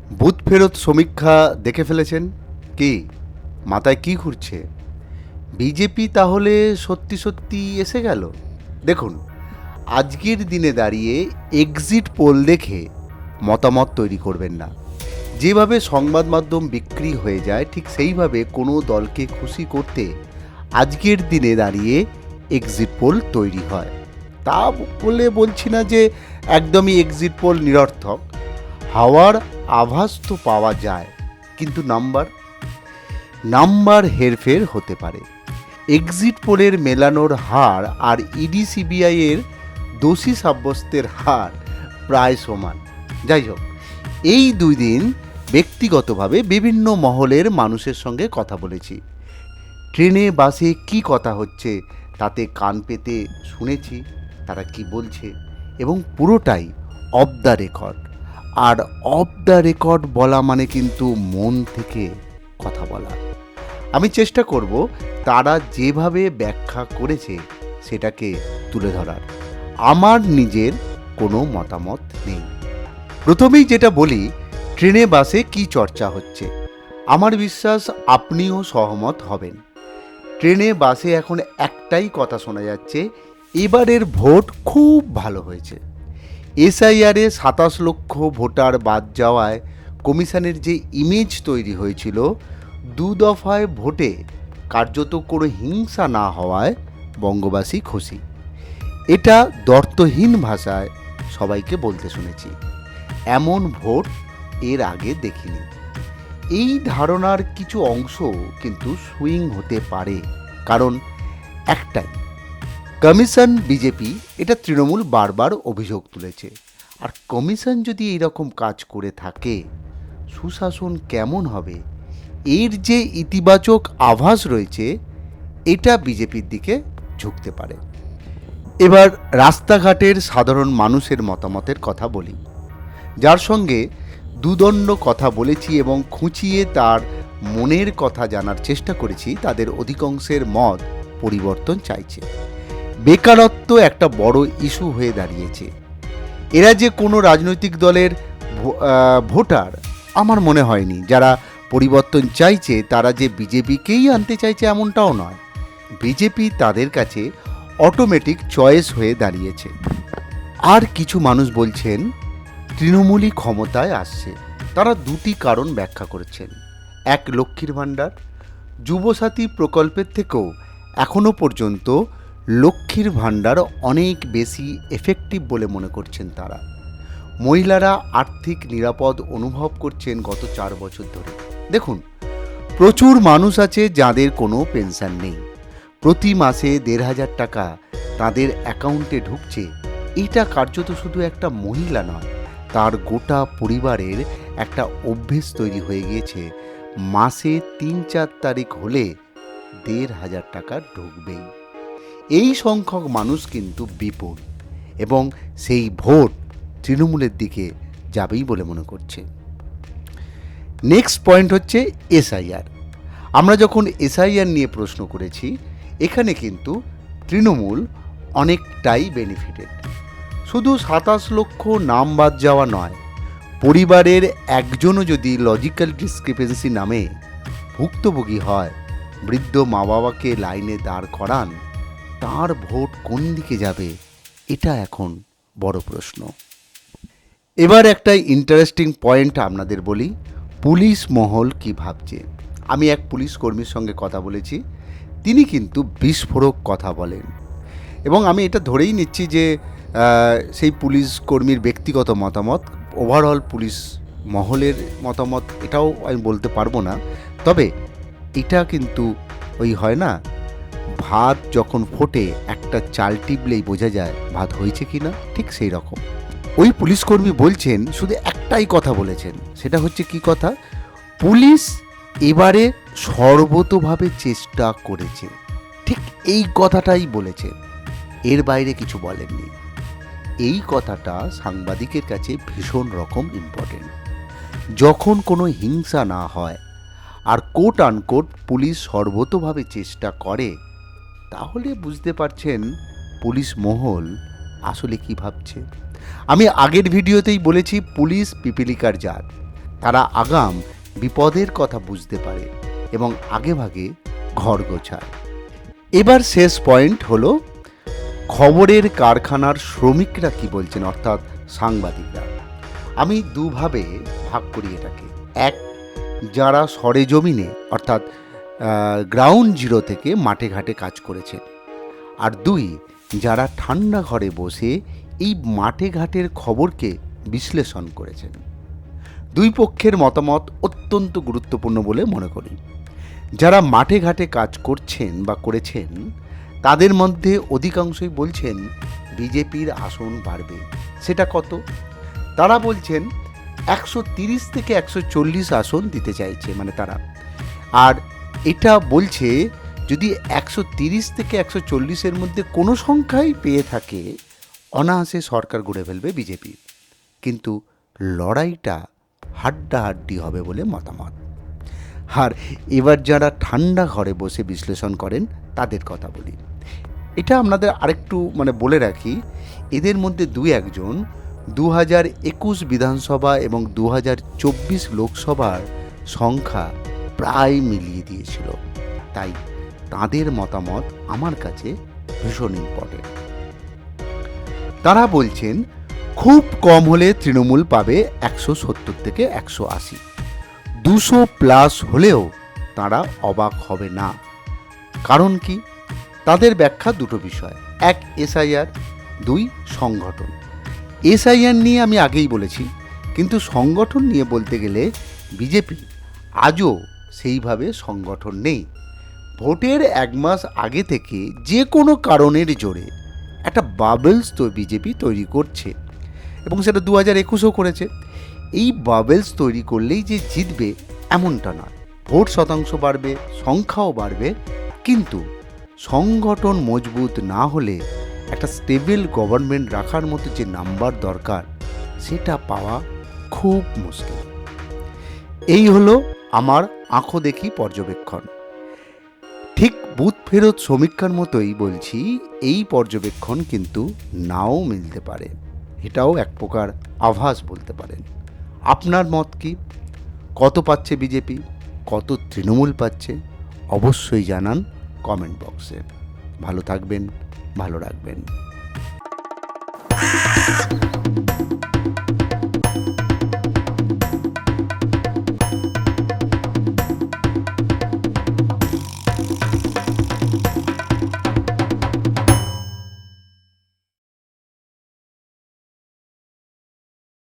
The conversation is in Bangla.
বুথ ফেরত সমীক্ষা দেখে ফেলেছেন কি? মাথায় কি ঘুরছে? বিজেপি তাহলে সত্যি সত্যি এসে গেল? দেখুন, আজকের দিনে দাঁড়িয়ে এক্সিট পোল দেখে মতামত তৈরি করবেন না। যেভাবে সংবাদ মাধ্যম বিক্রি হয়ে যায়, ঠিক সেইভাবে কোনো দলকে খুশি করতে আজকের দিনে দাঁড়িয়ে এক্সিট পোল তৈরি হয়। তা বলে বলছি না যে একদমই এক্সিট পোল নিরর্থক। হাওয়ার আভাস তো পাওয়া যায়, কিন্তু নাম্বার হেরফের হতে পারে। এক্সিট পোলের মেলানোর হার আর ইডি সিবিআই এর দোষী সাব্যস্তের হার প্রায় সমান। যাই হোক, এই 2 দিন ব্যক্তিগতভাবে বিভিন্ন মহলের মানুষের সঙ্গে কথা বলেছি। ট্রেনে বাসে কি কথা হচ্ছে তাতে কান পেতে শুনেছি তারা কি বলছে, এবং পুরোটাই অফ দ্য রেকর্ড। আর অফ দ্য রেকর্ড বলা মানে কিন্তু মন থেকে কথা বলা। আমি চেষ্টা করব তারা যেভাবে ব্যাখ্যা করেছে সেটাকে তুলে ধরার। আমার নিজের কোনো মতামত নেই। প্রথমেই যেটা বলি, ট্রেনে বাসে কি চর্চা হচ্ছে, আমার বিশ্বাস আপনিও সহমত হবেন। ট্রেনে বাসে এখন একটাই কথা শোনা যাচ্ছে, এবারের ভোট খুব ভালো হয়েছে। এসআইআরে 27 লক্ষ ভোটার বাদ যাওয়ায় কমিশনের যে ইমেজ তৈরি হয়েছিল, 2 দফায় ভোটে কার্যত কোনো হিংসা না হওয়ায় বঙ্গবাসী খুশি। এটা দ্বর্থহীন ভাষায় সবাইকে বলতে শুনেছি। এমন ভোট এর আগে দেখিনি। এই ধারণার কিছু অংশ কিন্তু সুইং হতে পারে, কারণ একটাই, কমিশন বিজেপি, এটা তৃণমূল বারবার অভিযোগ তুলেছে। আর কমিশন যদি এইরকম কাজ করে থাকে, সুশাসন কেমন হবে, এর যে ইতিবাচক আভাস রয়েছে, এটা বিজেপির দিকে ঝুঁকতে পারে। এবার রাস্তাঘাটের সাধারণ মানুষের মতামতের কথা বলি। যার সঙ্গে দুদণ্ড কথা বলেছি এবং খুঁচিয়ে তার মনের কথা জানার চেষ্টা করেছি, তাদের অধিকাংশের মত পরিবর্তন চাইছে। বেকারত্ব একটা বড় ইস্যু হয়ে দাঁড়িয়েছে। এরা যে কোনো রাজনৈতিক দলের ভোটার আমার মনে হয়নি। যারা পরিবর্তন চাইছে তারা যে বিজেপিকেই আনতে চাইছে এমনটাও নয়। বিজেপি তাদের কাছে অটোমেটিক চয়েস হয়ে দাঁড়িয়েছে। আর কিছু মানুষ বলছেন তৃণমূলই ক্ষমতায় আসছে। তারা 2টি কারণ ব্যাখ্যা করেছেন। এক, লক্ষ্মীর ভাণ্ডার। যুবসাথী প্রকল্পের থেকেও এখনও পর্যন্ত লক্ষ্মীর ভাণ্ডার অনেক বেশি এফেক্টিভ বলে মনে করছেন তারা। মহিলারা আর্থিক নিরাপদ অনুভব করছেন গত 4 বছর ধরে। দেখুন, প্রচুর মানুষ আছে যাদের কোনো পেনশন নেই, প্রতি মাসে 1,500 টাকা তাদের অ্যাকাউন্টে ঢুকছে। এটা কার্যত শুধু একটা মহিলা নয়, তার গোটা পরিবারের একটা অভ্যেস তৈরি হয়ে গিয়েছে। মাসে 3-4 তারিখ হলে 1,500 টাকা ঢুকবেই। এই সংখ্যক মানুষ কিন্তু বিপুল, এবং সেই ভোট তৃণমূলের দিকে যাবেই বলে মনে করছে। নেক্সট পয়েন্ট হচ্ছে এসআইআর। আমরা যখন এসআইআর নিয়ে প্রশ্ন করেছি, এখানে কিন্তু তৃণমূল অনেকটাই বেনিফিটেড। শুধু 27 লক্ষ নাম বাদ যাওয়া নয়, পরিবারের একজনও যদি লজিক্যাল ডিসক্রিপেন্সি নামে ভুক্তভোগী হয়, বৃদ্ধ মা বাবাকে লাইনে দাঁড় করান, তার ভোট কোন দিকে যাবে, এটা এখন বড় প্রশ্ন। এবার একটা ইন্টারেস্টিং পয়েন্ট আপনাদের বলি, পুলিশ মহল কি ভাবছে। আমি এক পুলিশ কর্মীর সঙ্গে কথা বলেছি, তিনি কিন্তু বিস্ফোরক কথা বলেন, এবং আমি এটা ধরেই নিচ্ছি যে সেই পুলিশ কর্মীর ব্যক্তিগত মতামত, ওভারঅল পুলিশ মহলের মতামত এটাও আমি বলতে পারবো না। তবে এটা কিন্তু ওই হয় না, ভাত যখন ফোটে একটা চাল টিপলেই বোঝা যায় ভাত হয়েছে কি না, ঠিক সেই রকম। ওই পুলিশকর্মী বলছেন, শুধু একটাই কথা বলেছেন, সেটা হচ্ছে কি কথা, পুলিশ এবারে সর্বতোভাবে চেষ্টা করেছে, ঠিক এই কথাটাই বলেছেন, এর বাইরে কিছু বলেননি। এই কথাটা সাংবাদিকের কাছে ভীষণ রকম ইম্পর্টেন্ট। যখন কোনো হিংসা না হয় আর কোট আনকোট পুলিশ সর্বতোভাবে চেষ্টা করে, তাহলে বুঝতে পারছেন পুলিশ মহল আসলে কি ভাবছে। আমি আগের ভিডিওতেই বলেছি, পুলিশ পিপিলিকার জাত। তারা আগাম বিপদের কথা বুঝতে পারে এবং আগেভাগে ঘর গোছায়। এবার শেষ পয়েন্ট হলো খবরের কারখানার শ্রমিকরা কি বলছেন, অর্থাৎ সাংবাদিকরা। আমি দুভাবে ভাগ করি এটাকে। এক, যারা সরেজমিনে অর্থাৎ গ্রাউন্ড জিরো থেকে মাঠে ঘাটে কাজ করেছেন। আর দুই, যারা ঠান্ডা ঘরে বসে এই মাঠে ঘাটের খবরকে বিশ্লেষণ করেছেন। দুই পক্ষের মতামত অত্যন্ত গুরুত্বপূর্ণ বলে মনে করি। যারা মাঠে ঘাটে কাজ করছেন বা করেছেন তাদের মধ্যে অধিকাংশই বলছেন বিজেপির আসন বাড়বে। সেটা কত? তারা বলছেন 130 থেকে 140 আসন দিতে চাইছে মানে তারা। আর এটা বলছে যদি 130 থেকে 140-এর মধ্যে কোনো সংখ্যাই পেয়ে থাকে অনায়াসে সরকার গড়ে ফেলবে বিজেপি। কিন্তু লড়াইটা হাড্ডাহাড্ডি হবে বলে মতামত। আর এবার যারা ঠান্ডা ঘরে বসে বিশ্লেষণ করেন তাদের কথা বলি। এটা আপনাদের আরেকটু বলে রাখি, এদের মধ্যে দুই একজন 2021 বিধানসভা এবং 2024 লোকসভার সংখ্যা প্রায় মিলিয়ে দিয়েছিল। তাই তাদের মতামত আমার কাছে ভীষণ ইম্পর্টেন্ট। তারা বলছেন খুব কম হলে তৃণমূল পাবে 170 থেকে 180, 200+ হলেও তারা অবাক হবে না। কারণ কি? তাদের ব্যাখ্যা দুটো বিষয়। এক, এসআইআর, দুই, সংগঠন। এসআইআর নিয়ে আমি আগেই বলেছি, কিন্তু সংগঠন নিয়ে বলতে গেলে বিজেপি আজও সেইভাবে সংগঠন নেই। ভোটের 1 মাস আগে থেকে যে কোনো কারণের জোরে একটা বাবলস তো বিজেপি তৈরি করছে এবং সেটা 2021-ও করেছে। এই বাবলস তৈরি করলেই যে জিতবে এমনটা নয়। ভোট শতাংশ বাড়বে, সংখ্যাও বাড়বে, কিন্তু সংগঠন মজবুত না হলে একটা স্টেবল গভর্নমেন্ট রাখার মতো যে নাম্বার দরকার সেটা পাওয়া খুব মুশকিল। এই হলো আমার আঁখো দেখি পর্যবেক্ষণ। ঠিক বুথ ফেরত সমীক্ষার মতোই বলছি, এই পর্যবেক্ষণ কিন্তু নাও মিলতে পারে। এটাও এক প্রকার আভাস বলতে পারেন। আপনার মত কি? কত পাচ্ছে বিজেপি, কত তৃণমূল পাচ্ছে? অবশ্যই জানান কমেন্ট বক্সে। ভালো থাকবেন, ভালো রাখবেন।